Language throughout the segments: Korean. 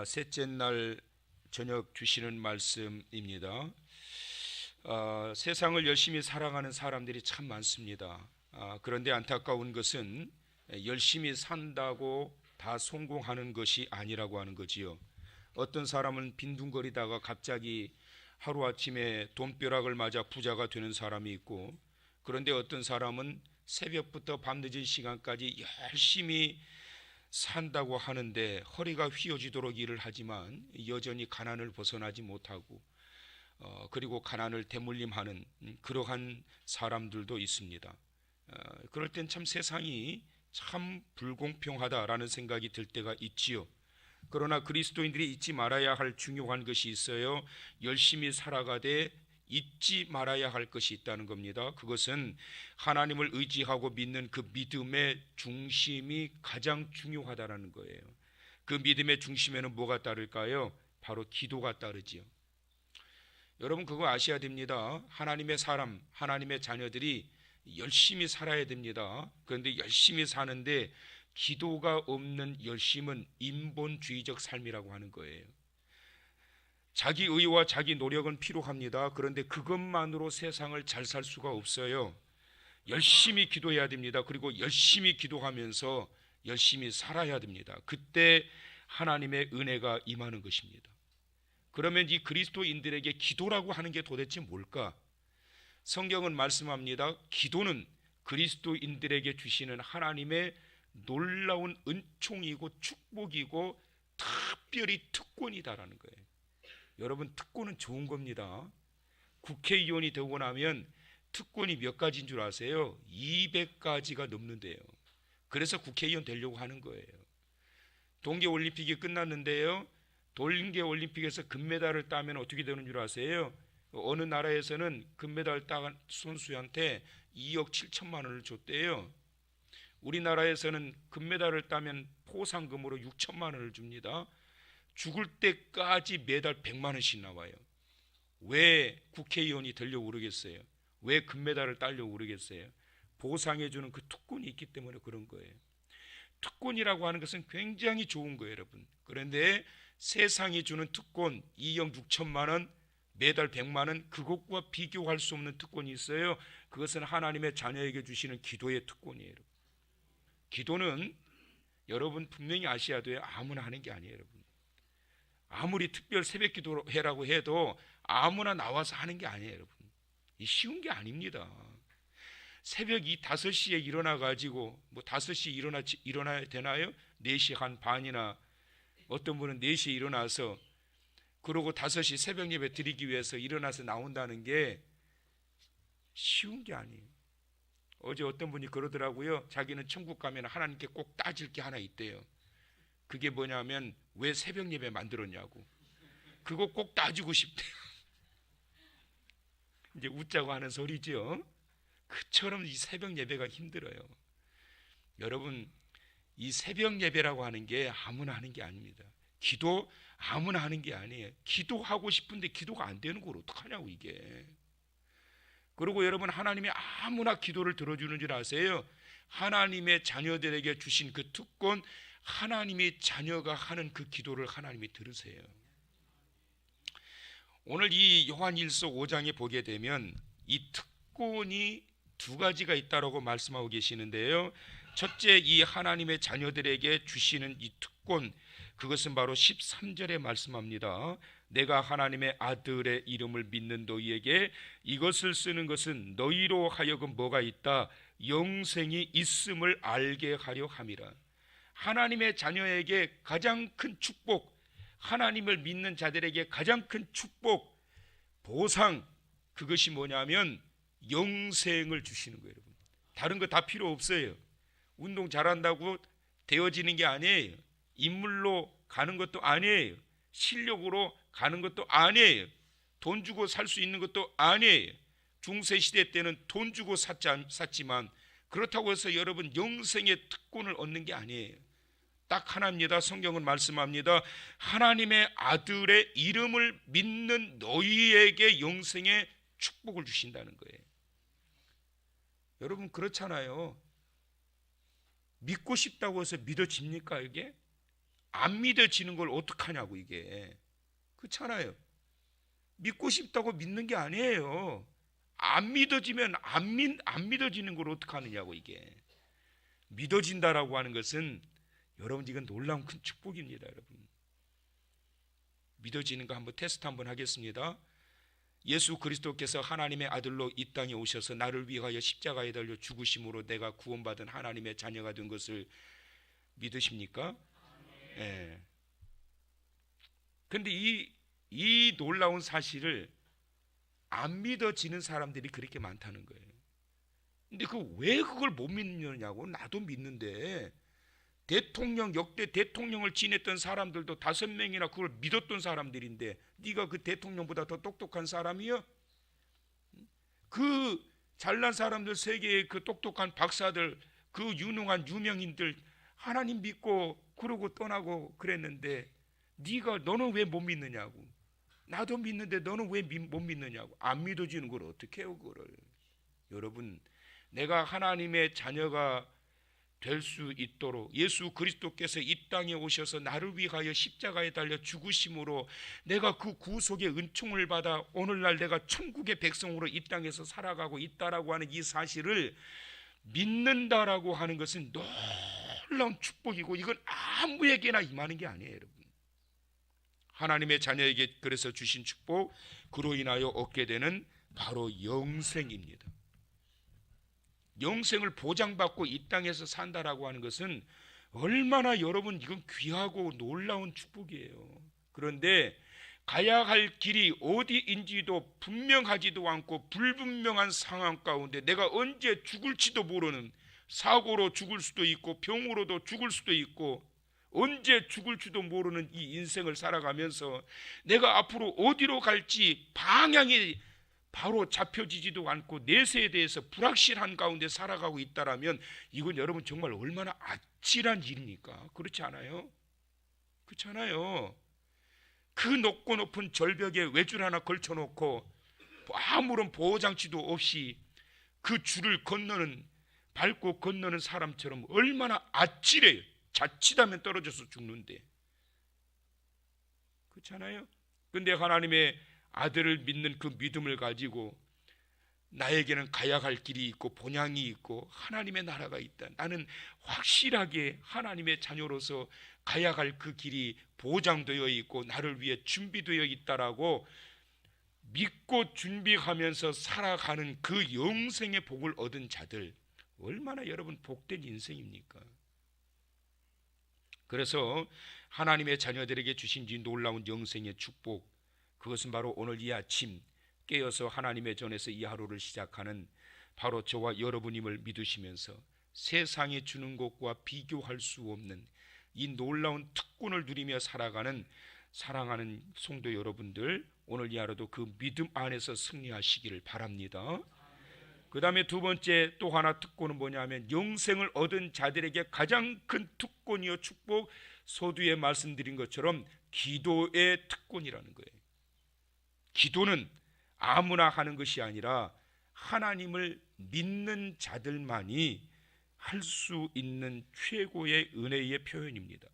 셋째 날 저녁 주시는 말씀입니다. 세상을 열심히 살아가는 사람들이 참 많습니다. 그런데 안타까운 것은 열심히 산다고 다 성공하는 것이 아니라고 하는 거지요. 어떤 사람은 빈둥거리다가 갑자기 하루아침에 돈벼락을 맞아 부자가 되는 사람이 있고, 그런데 어떤 사람은 새벽부터 밤늦은 시간까지 열심히 산다고 하는데 허리가 휘어지도록 일을 하지만 여전히 가난을 벗어나지 못하고, 그리고 가난을 대물림하는 그러한 사람들도 있습니다. 그럴 땐 참 세상이 참 불공평하다라는 생각이 들 때가 있지요. 그러나 그리스도인들이 잊지 말아야 할 중요한 것이 있어요. 열심히 살아가되 잊지 말아야 할 것이 있다는 겁니다. 그것은 하나님을 의지하고 믿는 그 믿음의 중심이 가장 중요하다는 거예요. 그 믿음의 중심에는 뭐가 따를까요? 바로 기도가 따르지요. 여러분, 그거 아셔야 됩니다. 하나님의 사람, 하나님의 자녀들이 열심히 살아야 됩니다. 그런데 열심히 사는데 기도가 없는 열심은 인본주의적 삶이라고 하는 거예요. 자기 의와 자기 노력은 필요합니다. 그런데 그것만으로 세상을 잘 살 수가 없어요. 열심히 기도해야 됩니다. 그리고 열심히 기도하면서 열심히 살아야 됩니다. 그때 하나님의 은혜가 임하는 것입니다. 그러면 이 그리스도인들에게 기도라고 하는 게 도대체 뭘까? 성경은 말씀합니다. 기도는 그리스도인들에게 주시는 하나님의 놀라운 은총이고 축복이고 특별히 특권이다라는 거예요. 여러분, 특권은 좋은 겁니다. 국회의원이 되고 나면 특권이 몇 가지인 줄 아세요? 200가지가 넘는데요. 그래서 국회의원 되려고 하는 거예요. 동계올림픽이 끝났는데요, 동계올림픽에서 금메달을 따면 어떻게 되는 줄 아세요? 어느 나라에서는 금메달 따간 선수한테 2억 7천만 원을 줬대요. 우리나라에서는 금메달을 따면 포상금으로 6천만 원을 줍니다. 죽을 때까지 매달 100만 원씩 나와요. 왜 국회의원이 되려고 그러겠어요? 왜 금메달을 따려고 그러겠어요? 보상해주는 그 특권이 있기 때문에 그런 거예요. 특권이라고 하는 것은 굉장히 좋은 거예요, 여러분. 그런데 세상이 주는 특권 2억 6천만 원, 매달 100만 원, 그것과 비교할 수 없는 특권이 있어요. 그것은 하나님의 자녀에게 주시는 기도의 특권이에요, 여러분. 기도는 여러분 분명히 아셔야 돼요. 아무나 하는 게 아니에요, 여러분. 아무리 특별 새벽 기도해라고 해도 아무나 나와서 하는 게 아니에요, 여러분. 이 쉬운 게 아닙니다. 새벽 이 5시에 일어나 가지고 뭐 5시 일어나야 되나요? 4시 한 반이나, 어떤 분은 4시에 일어나서 그러고 5시 새벽 예배 드리기 위해서 일어나서 나온다는 게 쉬운 게 아니에요. 어제 어떤 분이 그러더라고요. 자기는 천국 가면 하나님께 꼭 따질 게 하나 있대요. 그게 뭐냐면 왜 새벽 예배 만들었냐고. 그거 꼭 따지고 싶대요. 이제 웃자고 하는 소리죠. 그처럼 이 새벽 예배가 힘들어요. 여러분, 이 새벽 예배라고 하는 게 아무나 하는 게 아닙니다. 기도 아무나 하는 게 아니에요. 기도하고 싶은데 기도가 안 되는 걸 어떡하냐고 이게. 그리고 여러분, 하나님이 아무나 기도를 들어주는 줄 아세요? 하나님의 자녀들에게 주신 그 특권, 하나님의 자녀가 하는 그 기도를 하나님이 들으세요. 오늘 이 요한일서 5장에 보게 되면 이 특권이 2가지가 있다라고 말씀하고 계시는데요. 첫째, 이 하나님의 자녀들에게 주시는 이 특권, 그것은 바로 13절에 말씀합니다. 내가 하나님의 아들의 이름을 믿는 너희에게 이것을 쓰는 것은 너희로 하여금 뭐가 있다? 영생이 있음을 알게 하려 함이라. 하나님의 자녀에게 가장 큰 축복, 하나님을 믿는 자들에게 가장 큰 축복, 보상, 그것이 뭐냐면 영생을 주시는 거예요, 여러분. 다른 거 다 필요 없어요. 운동 잘한다고 되어지는 게 아니에요. 인물로 가는 것도 아니에요. 실력으로 가는 것도 아니에요. 돈 주고 살 수 있는 것도 아니에요. 중세시대 때는 돈 주고 샀지만 그렇다고 해서 여러분 영생의 특권을 얻는 게 아니에요. 딱 하나입니다. 성경은 말씀합니다. 하나님의 아들의 이름을 믿는 너희에게 영생의 축복을 주신다는 거예요. 여러분, 그렇잖아요. 믿고 싶다고 해서 믿어집니까 이게? 안 믿어지는 걸 어떡하냐고. 이게 그렇잖아요. 믿고 싶다고 믿는 게 아니에요. 안 믿어지면 안 믿어지는 걸 어떡하느냐고. 이게 믿어진다라고 하는 것은 여러분, 이건 놀라운 큰 축복입니다. 여러분, 믿어지는 거 한번 테스트 한번 하겠습니다. 예수 그리스도께서 하나님의 아들로 이 땅에 오셔서 나를 위하여 십자가에 달려 죽으심으로 내가 구원받은 하나님의 자녀가 된 것을 믿으십니까? 예. 근데 이 놀라운 사실을 안 믿어지는 사람들이 그렇게 많다는 거예요. 근데 왜 그걸 못 믿느냐고. 나도 믿는데. 역대 대통령을 지냈던 사람들도 5명이나 그걸 믿었던 사람들인데, 네가 그 대통령보다 더 똑똑한 사람이요? 그 잘난 사람들, 세계의 그 똑똑한 박사들, 그 유능한 유명인들 하나님 믿고 그러고 떠나고 그랬는데, 너는 왜 못 믿느냐고. 나도 믿는데 너는 왜 못 믿느냐고. 안 믿어지는 걸 어떻게 해요, 그거를. 여러분, 내가 하나님의 자녀가 될 수 있도록 예수 그리스도께서 이 땅에 오셔서 나를 위하여 십자가에 달려 죽으심으로 내가 그 구속의 은총을 받아 오늘날 내가 천국의 백성으로 이 땅에서 살아가고 있다라고 하는 이 사실을 믿는다라고 하는 것은 놀라운 축복이고, 이건 아무에게나 임하는 게 아니에요. 여러분, 하나님의 자녀에게 그래서 주신 축복, 그로 인하여 얻게 되는 바로 영생입니다. 영생을 보장받고 이 땅에서 산다라고 하는 것은 얼마나 여러분, 이건 귀하고 놀라운 축복이에요. 그런데 가야 할 길이 어디인지도 분명하지도 않고 불분명한 상황 가운데 내가 언제 죽을지도 모르는, 사고로 죽을 수도 있고 병으로도 죽을 수도 있고 언제 죽을지도 모르는 이 인생을 살아가면서 내가 앞으로 어디로 갈지 방향이 바로 잡혀지지도 않고 내세에 대해서 불확실한 가운데 살아가고 있다라면, 이건 여러분 정말 얼마나 아찔한 일입니까? 그렇지 않아요? 그렇잖아요. 그 높고 높은 절벽에 외줄 하나 걸쳐놓고 아무런 보호장치도 없이 그 줄을 밟고 건너는 사람처럼 얼마나 아찔해요. 자칫하면 떨어져서 죽는데. 그렇잖아요. 근데 하나님의 아들을 믿는 그 믿음을 가지고 나에게는 가야 할 길이 있고 본향이 있고 하나님의 나라가 있다, 나는 확실하게 하나님의 자녀로서 가야 할 그 길이 보장되어 있고 나를 위해 준비되어 있다라고 믿고 준비하면서 살아가는 그 영생의 복을 얻은 자들, 얼마나 여러분 복된 인생입니까? 그래서 하나님의 자녀들에게 주신 이 놀라운 영생의 축복, 그것은 바로 오늘 이 아침 깨어서 하나님의 전에서 이 하루를 시작하는 바로 저와 여러분임을 믿으시면서 세상이 주는 것과 비교할 수 없는 이 놀라운 특권을 누리며 살아가는 사랑하는 성도 여러분들, 오늘 이 하루도 그 믿음 안에서 승리하시기를 바랍니다. 그 다음에 두 번째 또 하나 특권은 뭐냐면, 영생을 얻은 자들에게 가장 큰 특권이요 축복, 서두에 말씀드린 것처럼 기도의 특권이라는 거예요. 기도는 아무나 하는 것이 아니라 하나님을 믿는 자들만이 할 수 있는 최고의 은혜의 표현입니다.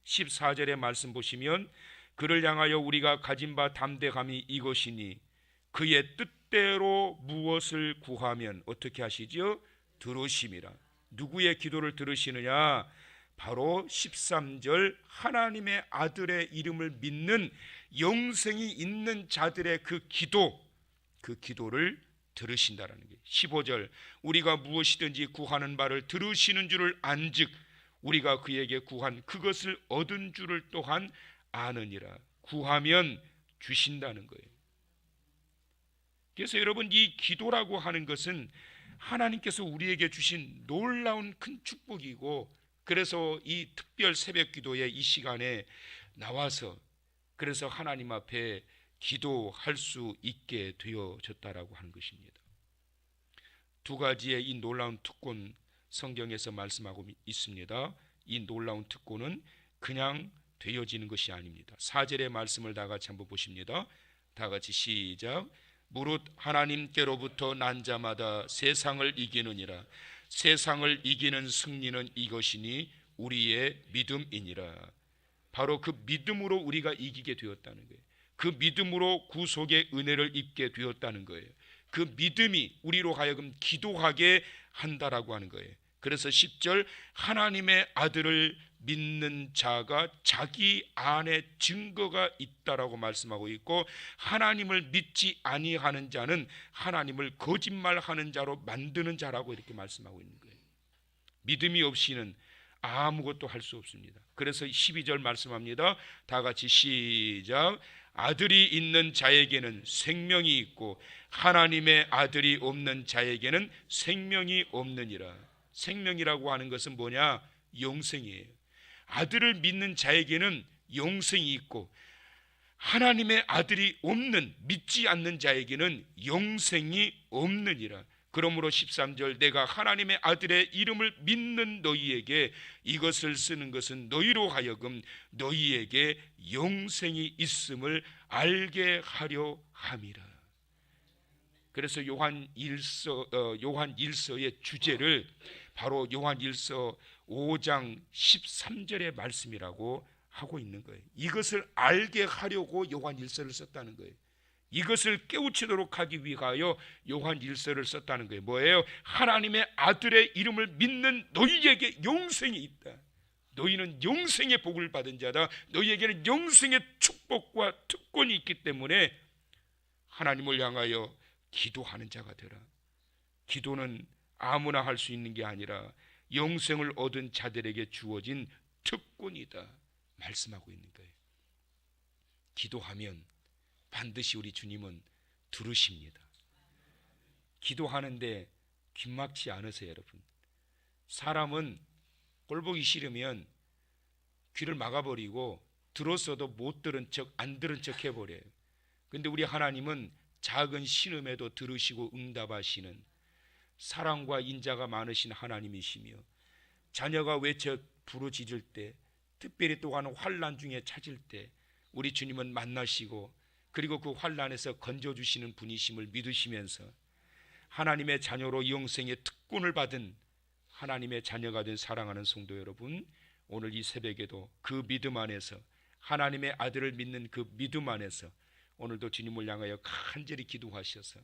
14절의 말씀 보시면, 그를 향하여 우리가 가진 바 담대함이 이것이니 그의 뜻대로 무엇을 구하면 어떻게 하시지요? 들으심이라. 누구의 기도를 들으시느냐? 바로 13절 하나님의 아들의 이름을 믿는 영생이 있는 자들의 그 기도를 들으신다라는 게, 15절 우리가 무엇이든지 구하는 바를 들으시는 줄을 안즉 우리가 그에게 구한 그것을 얻은 줄을 또한 아느니라. 구하면 주신다는 거예요. 그래서 여러분, 이 기도라고 하는 것은 하나님께서 우리에게 주신 놀라운 큰 축복이고, 그래서 이 특별 새벽 기도의 이 시간에 나와서 그래서 하나님 앞에 기도할 수 있게 되어졌다라고 하는 것입니다. 두 가지의 이 놀라운 특권 성경에서 말씀하고 있습니다. 이 놀라운 특권은 그냥 되어지는 것이 아닙니다. 4절의 말씀을 다 같이 한번 보십니다. 다 같이 시작. 무릇 하나님께로부터 난 자마다 세상을 이기느니라. 세상을 이기는 승리는 이것이니 우리의 믿음이니라. 바로 그 믿음으로 우리가 이기게 되었다는 거예요. 그 믿음으로 구속의 은혜를 입게 되었다는 거예요. 그 믿음이 우리로 하여금 기도하게 한다라고 하는 거예요. 그래서 10절, 하나님의 아들을 믿는 자가 자기 안에 증거가 있다라고 말씀하고 있고, 하나님을 믿지 아니하는 자는 하나님을 거짓말하는 자로 만드는 자라고 이렇게 말씀하고 있는 거예요. 믿음이 없이는 아무것도 할 수 없습니다. 그래서 12절 말씀합니다. 다 같이 시작. 아들이 있는 자에게는 생명이 있고 하나님의 아들이 없는 자에게는 생명이 없느니라. 생명이라고 하는 것은 뭐냐? 영생이에요. 아들을 믿는 자에게는 영생이 있고 하나님의 아들이 없는, 믿지 않는 자에게는 영생이 없느니라. 그러므로 13절, 내가 하나님의 아들의 이름을 믿는 너희에게 이것을 쓰는 것은 너희로 하여금 너희에게 영생이 있음을 알게 하려 함이라. 그래서 요한 1서의 주제를 바로 요한 1서 5장 13절의 말씀이라고 하고 있는 거예요. 이것을 알게 하려고 요한 1서를 썼다는 거예요. 이것을 깨우치도록 하기 위하여 요한 1서를 썼다는 거예요. 뭐예요? 하나님의 아들의 이름을 믿는 너희에게 영생이 있다. 너희는 영생의 복을 받은 자다. 너희에게는 영생의 축복과 특권이 있기 때문에 하나님을 향하여 기도하는 자가 되라. 기도는 아무나 할 수 있는 게 아니라 영생을 얻은 자들에게 주어진 특권이다 말씀하고 있는 거예요. 기도하면 반드시 우리 주님은 들으십니다. 기도하는데 귓막지 않으세요, 여러분. 사람은 꼴 보기 싫으면 귀를 막아버리고 들었어도 못 들은 척, 안 들은 척 해버려요. 근데 우리 하나님은 작은 신음에도 들으시고 응답하시는 사랑과 인자가 많으신 하나님이시며, 자녀가 외쳐 부르짖을 때, 특별히 또한 환난 중에 찾을 때 우리 주님은 만나시고 그리고 그 환난에서 건져주시는 분이심을 믿으시면서 하나님의 자녀로 영생의 특권을 받은 하나님의 자녀가 된 사랑하는 성도 여러분, 오늘 이 새벽에도 그 믿음 안에서, 하나님의 아들을 믿는 그 믿음 안에서 오늘도 주님을 향하여 간절히 기도하셔서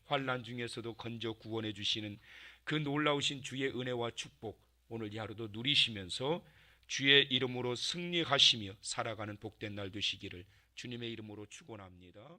환난 중에서도 건져 구원해 주시는 그 놀라우신 주의 은혜와 축복 오늘 이 하루도 누리시면서 주의 이름으로 승리하시며 살아가는 복된 날 되시기를 주님의 이름으로 축원합니다.